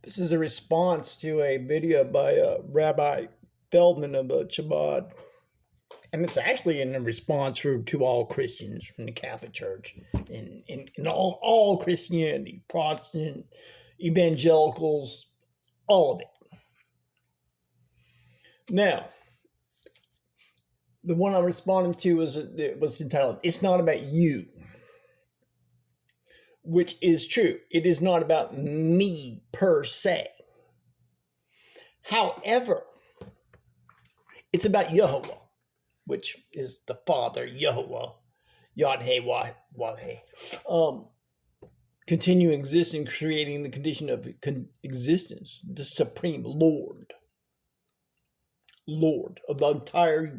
This is a response to a video by Rabbi Feldman of Chabad. And it's actually in a response to all Christians from the Catholic Church and all Christianity, Protestant, evangelicals, all of it. Now, the one I'm responding to was entitled, "It's Not About You," which is true. It is not about me per se. However, it's about Yehovah, which is the Father, Yehovah, YHWH, continuing existing, creating the condition of existence, the supreme Lord of the entire,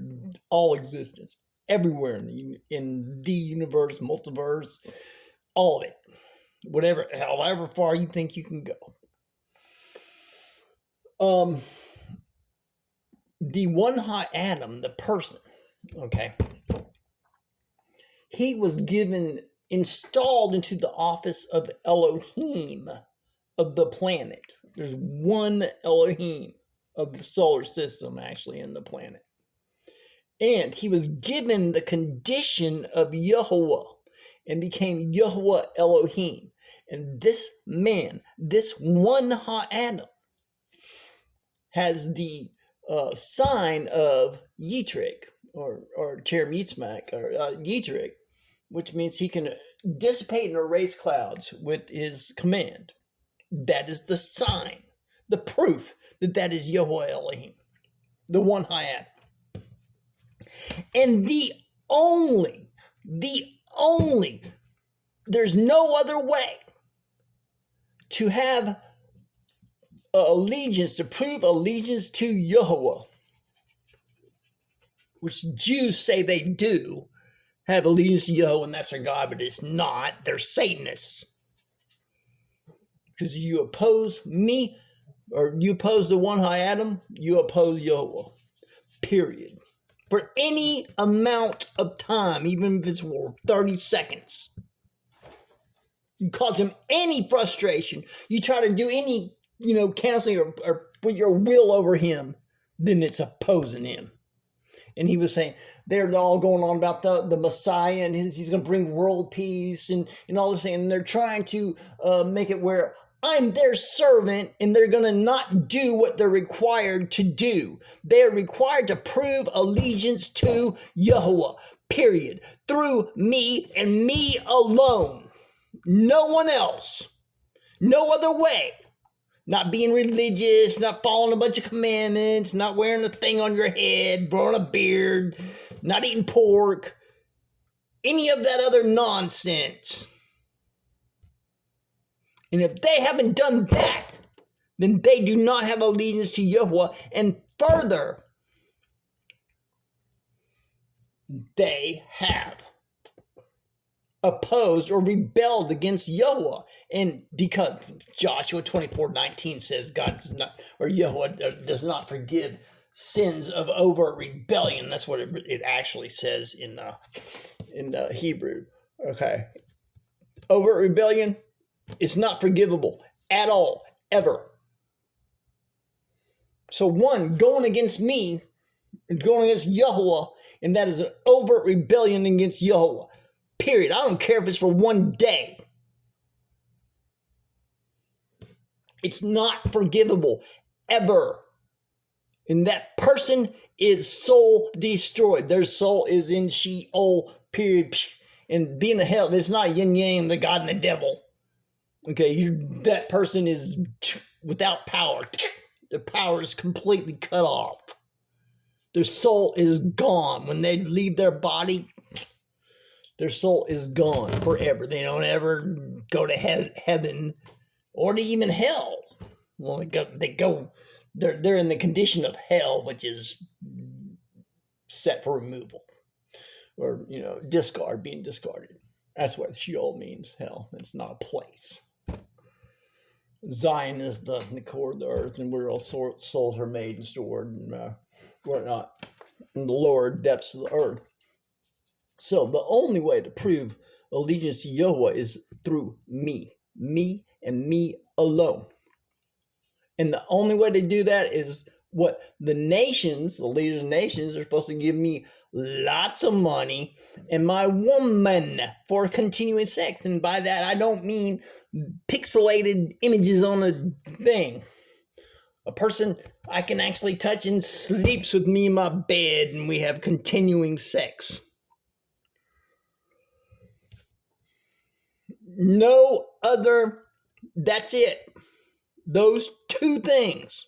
all existence, everywhere in the universe, multiverse, all of it, whatever, however far you think you can go. The one high Adam, the person, okay, he was installed into the office of Elohim of the planet. There's one Elohim of the solar system, actually, in the planet. And he was given the condition of Yehovah and became Yehovah Elohim. And this man, this one Ha'adam, has the sign of Yitrek, or Terem Yitzmak, or Yitrek, which means he can dissipate and erase clouds with his command. That is the sign, the proof that is Yehovah Elohim, the one Ha'adam. And the only, there's no other way to have allegiance, to prove allegiance to Yehovah, which Jews say they do have allegiance to Yehovah, and that's their God, but it's not. They're Satanists. Because you oppose me, or you oppose the one high Adam, you oppose Yehovah. Period. For any amount of time, even if it's for 30 seconds. You cause him any frustration. You try to do any, counseling or put your will over him, then it's opposing him. And he was saying, they're all going on about the Messiah, and he's going to bring world peace and all this thing. And they're trying to make it where I'm their servant, and they're going to not do what they're required to do. They're required to prove allegiance to Yehovah, period. Through me and me alone. No one else. No other way. Not being religious, not following a bunch of commandments, not wearing a thing on your head, growing a beard, not eating pork, any of that other nonsense. And if they haven't done that, then they do not have allegiance to Yehovah. And further, they have opposed or rebelled against Yehovah. And because Joshua 24:19 says God does not, or Yehovah does not forgive sins of overt rebellion. That's what it actually says in Hebrew. Okay. Overt rebellion, it's not forgivable at all, ever. So one, going against me, is going against Yehovah, and that is an overt rebellion against Yehovah. Period. I don't care if it's for one day. It's not forgivable, ever. And that person is soul destroyed. Their soul is in Sheol, period. And being in hell, it's not yin yang, the God and the devil. Okay, that person is without power. Their power is completely cut off. Their soul is gone. When they leave their body, their soul is gone forever. They don't ever go to heaven or to even hell. Well, they're in the condition of hell, which is set for removal or, being discarded. That's what Sheol means, hell. It's not a place. Zion is the core of the earth, and where all souls are made and stored and whatnot in the lower depths of the earth. So the only way to prove allegiance to Yehovah is through me and me alone. And the only way to do that is what the nations, the leaders of nations, are supposed to give me lots of money and my woman for continuing sex. And by that, I don't mean pixelated images on a thing. A person I can actually touch and sleeps with me in my bed and we have continuing sex. No other, that's it. Those two things.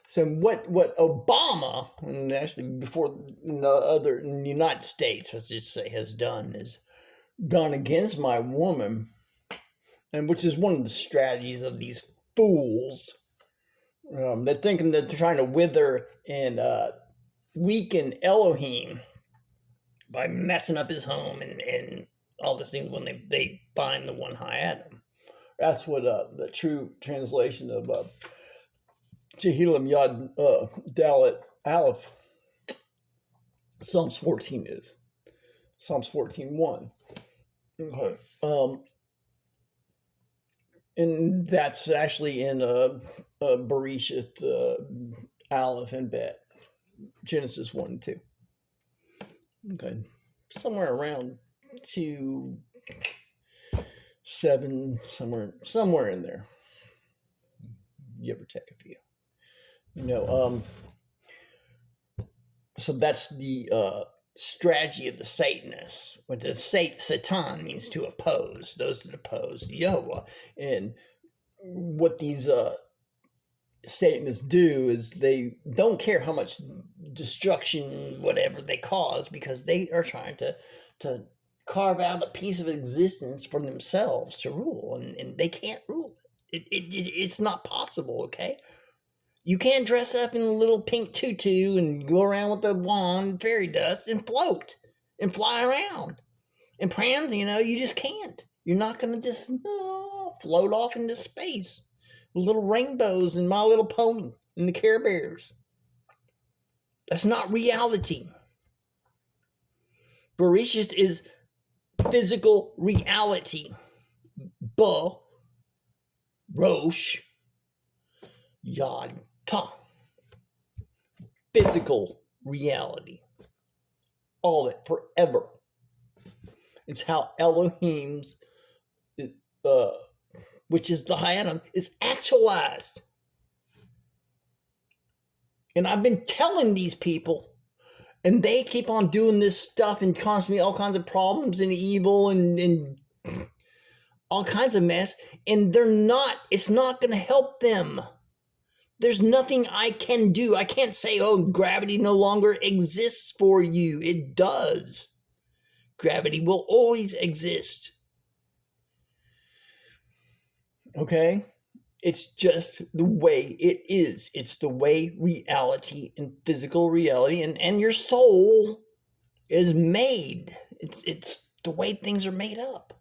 So what Obama, and actually before in the United States, let's just say, has done is gone against my woman, and which is one of the strategies of these fools. They're thinking that they're trying to wither and weaken Elohim by messing up his home and all these things when they find the one high Adam. That's what the true translation of Tehillim Yad Dalet Aleph Psalms 14 is. Psalms 14:1. Okay. And that's actually in Bereshit Aleph and Bet. Genesis 1 and 2. Okay. Somewhere around 2, 7, somewhere in there. Give or take a few. So that's the strategy of the Satanists. What the Satan means to oppose, those that oppose Yahweh. And what these Satanists do is they don't care how much destruction, whatever they cause, because they are trying to carve out a piece of existence for themselves to rule, and they can't rule it. It's not possible, okay? You can't dress up in a little pink tutu and go around with a wand and fairy dust and float and fly around. And Pram, you just can't. You're not going to just float off into space with little rainbows and My Little Pony and the Care Bears. That's not reality. Bereshit is physical reality. Rosh, Yad, Ta. Physical reality. All of it, forever. It's how Elohim's, which is the High Adam, is actualized. And I've been telling these people, and they keep on doing this stuff and causing me all kinds of problems and evil and all kinds of mess. And it's not going to help them. There's nothing I can do. I can't say, gravity no longer exists for you. It does. Gravity will always exist. Okay? It's just the way it is. It's the way reality and physical reality and your soul is made. It's the way things are made up.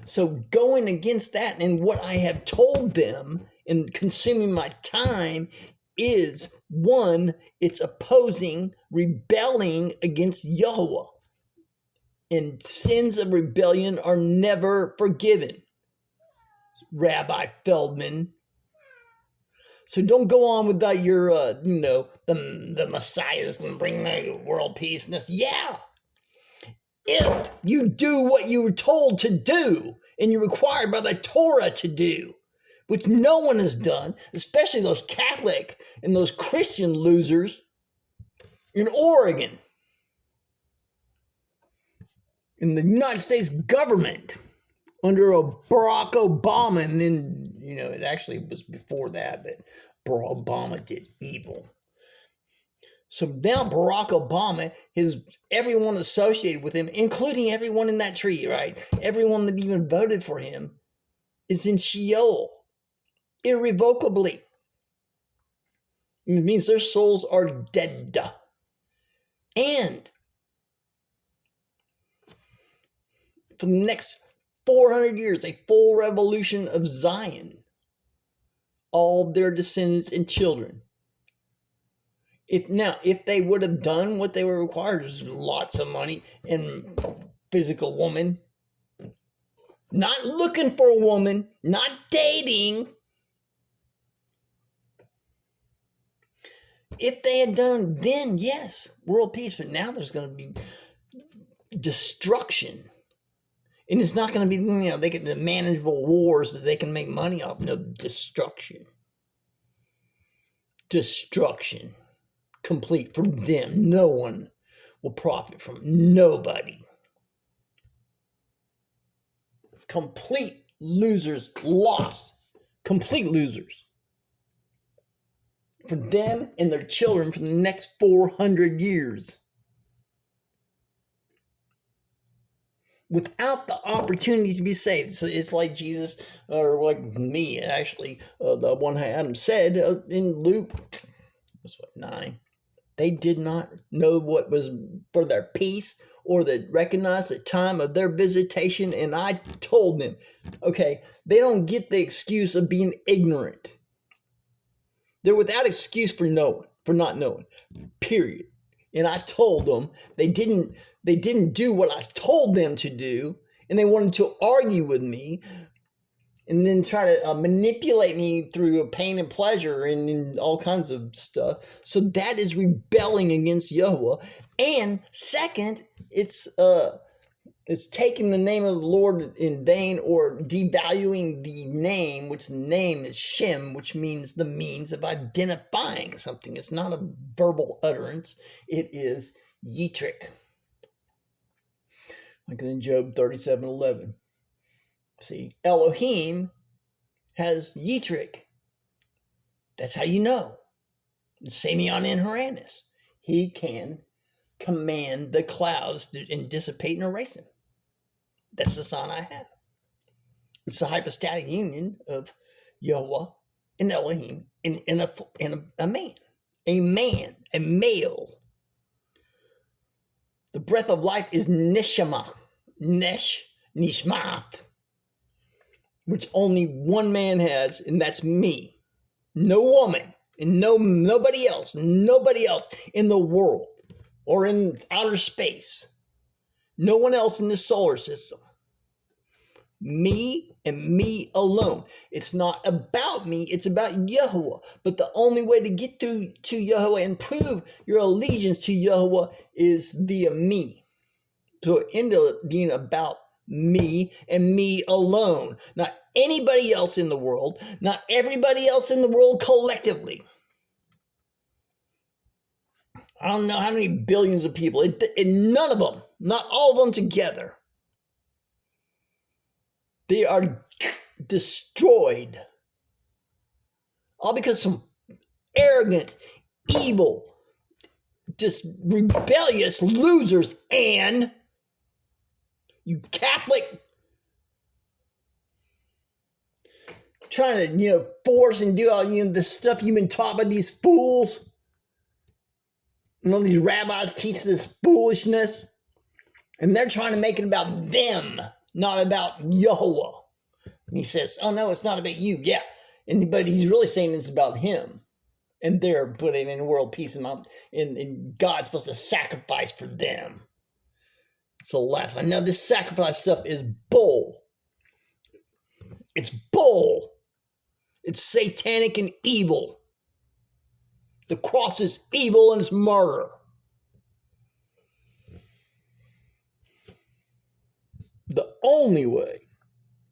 So going against that and what I have told them and consuming my time is, one, it's opposing, rebelling against Yahweh. And sins of rebellion are never forgiven, Rabbi Feldman. So don't go on with that, the Messiah's going to bring the world peace. And this. Yeah. If you do what you were told to do and you're required by the Torah to do, which no one has done, especially those Catholic and those Christian losers in Oregon, in the United States government, under a Barack Obama, and then, it actually was before that, but Barack Obama did evil. So now Barack Obama, everyone associated with him, including everyone in that tree, right? Everyone that even voted for him is in Sheol, irrevocably. It means their souls are dead. And for the next 400 years, a full revolution of Zion, all their descendants and children. If they would have done what they were required, there's lots of money and physical woman, not looking for a woman, not dating. If they had done then, yes, world peace, but now there's going to be destruction. And it's not going to be, they get the manageable wars that they can make money off. No, destruction. Destruction. Complete for them. No one will profit from it. Nobody. Complete losers. Lost. Complete losers. For them and their children for the next 400 years. Without the opportunity to be saved. So it's like Jesus, or like me, actually, the one Adam said in Luke, 9. They did not know what was for their peace or that recognize the time of their visitation. And I told them, okay, they don't get the excuse of being ignorant. They're without excuse for not knowing, period. And I told them they didn't do what I told them to do, and they wanted to argue with me and then try to manipulate me through pain and pleasure and all kinds of stuff. So that is rebelling against Yahweh. And second, it's taking the name of the Lord in vain or devaluing the name, which the name is Shem, which means the means of identifying something. It's not a verbal utterance. It is Yitrek. Like in Job 37:11. See, Elohim has Yitrek. That's how you know. Samion in Haranis. He can command the clouds and dissipate and erase them. That's the sign I have. It's the hypostatic union of Yahweh and Elohim and a man. A man, a male. The breath of life is nishma, nishmat, which only one man has, and that's me. No woman, and nobody else in the world or in outer space. No one else in the solar system. Me and me alone. It's not about me, it's about Yahweh. But the only way to get to Yahweh and prove your allegiance to Yahweh is via me. So it ended up being about me and me alone. Not anybody else in the world, not everybody else in the world collectively. I don't know how many billions of people, and none of them, not all of them together. They are destroyed. All because some arrogant, evil, just rebellious losers, and you Catholic trying to, force and do all, the stuff you've been taught by these fools. And all these rabbis teach this foolishness. And they're trying to make it about them, not about Yahweh. And he says, oh no, it's not about you. Yeah. But he's really saying it's about him. And they're putting in world peace and God's supposed to sacrifice for them. So last, I know this sacrifice stuff is bull. It's bull. It's satanic and evil. The cross is evil and it's murder. The only way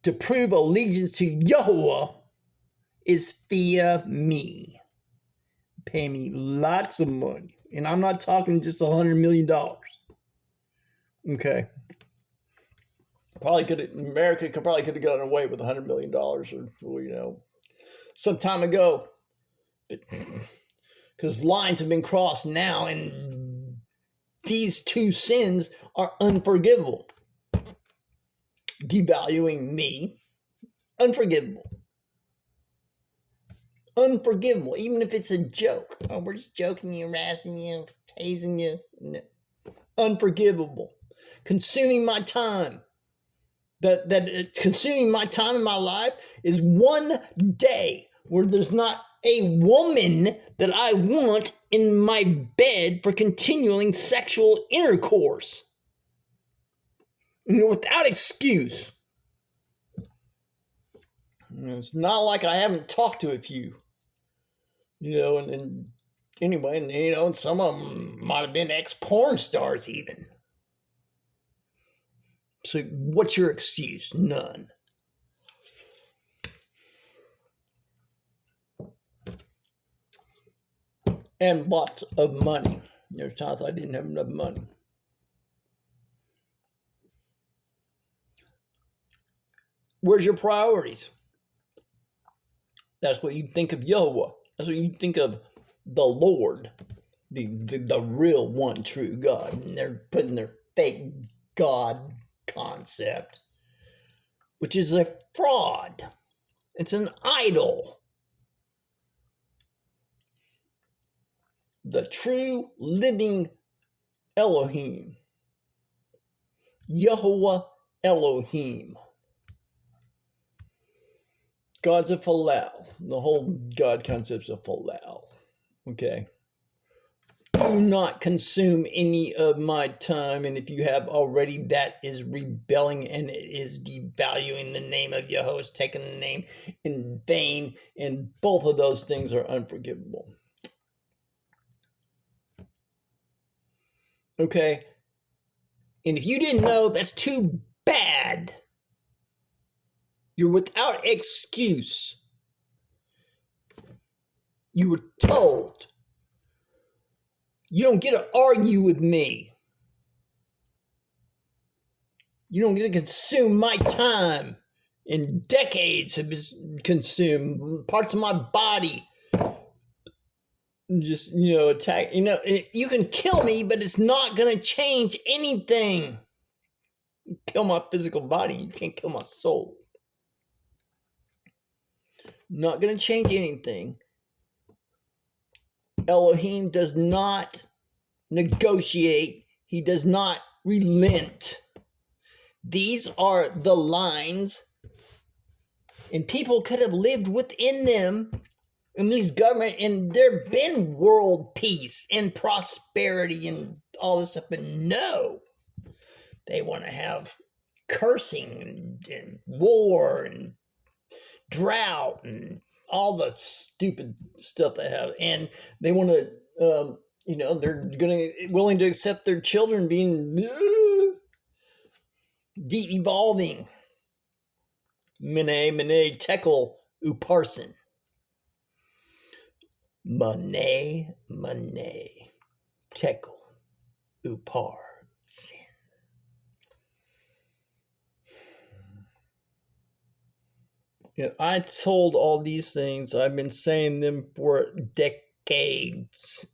to prove allegiance to Yahweh is via me. Pay me lots of money. And I'm not talking just $100 million. Okay. America could have gotten away with $100 million or some time ago. Because lines have been crossed now, and these two sins are unforgivable. Devaluing me, unforgivable. Unforgivable, even if it's a joke. Oh, we're just joking you, harassing you, tasing you. No. Unforgivable. Consuming my time. That consuming my time in my life is one day where there's not a woman that I want in my bed for continuing sexual intercourse. Without excuse. It's not like I haven't talked to a few, and anyway, and some of them might have been ex-porn stars even. So what's your excuse? None. And lots of money. There's times I didn't have enough money. Where's your priorities? That's what you think of Yahweh. That's what you think of the Lord, the real one true God. And they're putting their fake God concept, which is a fraud. It's an idol. The true living Elohim, Yahweh Elohim. God's a falal. The whole God concept's a falal. Okay. Do not consume any of my time, and if you have already, that is rebelling and it is devaluing the name of Yahweh. It's taking the name in vain, and both of those things are unforgivable. Okay? And if you didn't know, that's too bad. You're without excuse. You were told. You don't get to argue with me. You don't get to consume my time. And decades have been consumed. Parts of my body. Just, attack. You can kill me, but it's not going to change anything. You kill my physical body. You can't kill my soul. Not going to change anything. Elohim does not negotiate. He does not relent. These are the lines, and people could have lived within them in these government, and there been world peace and prosperity and all this stuff, but no, they want to have cursing and war and drought and all the stupid stuff they have, and they want to, they're willing to accept their children being de-evolving. Mene, tekel, uparsin. Mene, tekel, uparsin. I told all these things. I've been saying them for decades.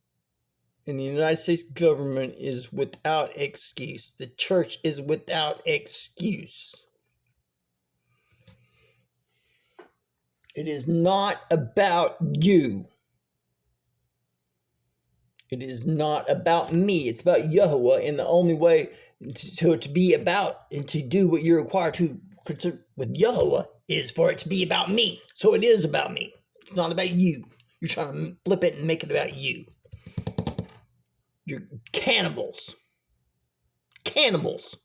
And the United States government is without excuse. The church is without excuse. It is not about you. It is not about me. It's about Yahweh. And the only way to be about and to do what you're required to with Yahweh is for it to be about me. So it is about me. It's not about you. You're trying to flip it and make it about you. You're cannibals. Cannibals.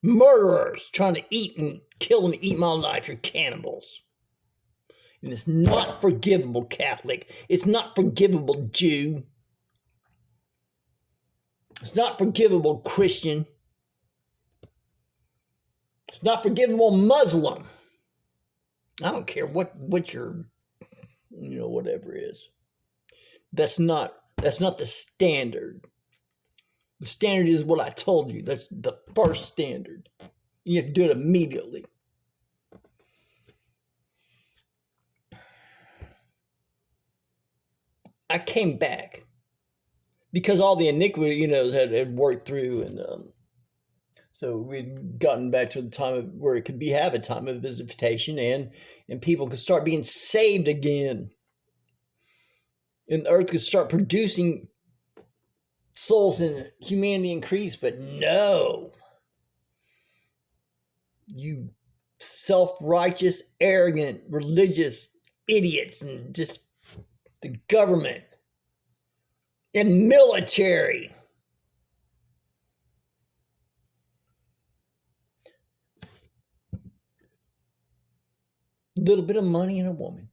Murderers trying to eat and kill and eat my life. You're cannibals. And it's not forgivable, Catholic. It's not forgivable, Jew. It's not forgivable, Christian. It's not forgivable, Muslim. I don't care what your, whatever is. That's not the standard. The standard is what I told you. That's the first standard. You have to do it immediately. I came back because all the iniquity, had worked through, and so we'd gotten back to the time of where it could have a time of visitation, and people could start being saved again, and the earth could start producing souls and humanity increase. But no, you self-righteous, arrogant, religious idiots, and just the government and military. little bit of money and a woman.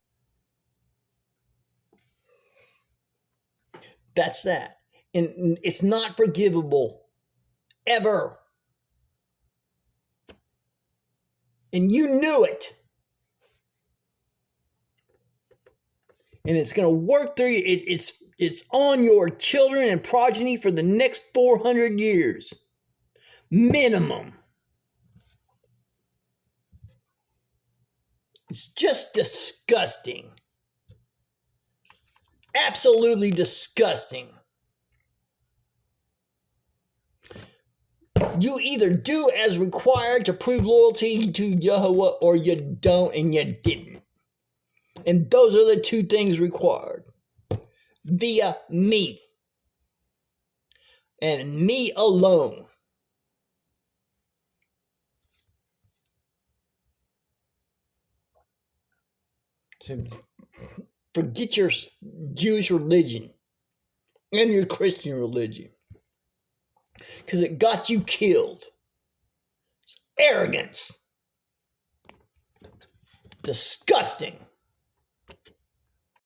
That's that. And it's not forgivable. Ever. And you knew it. And it's going to work through you. It's on your children and progeny for the next 400 years. Minimum. It's just disgusting. Absolutely disgusting. You either do as required to prove loyalty to YHWH or you don't and you didn't. And those are the two things required. Via me. And me alone. So forget your Jewish religion and your Christian religion. Because it got you killed. It's arrogance. Disgusting.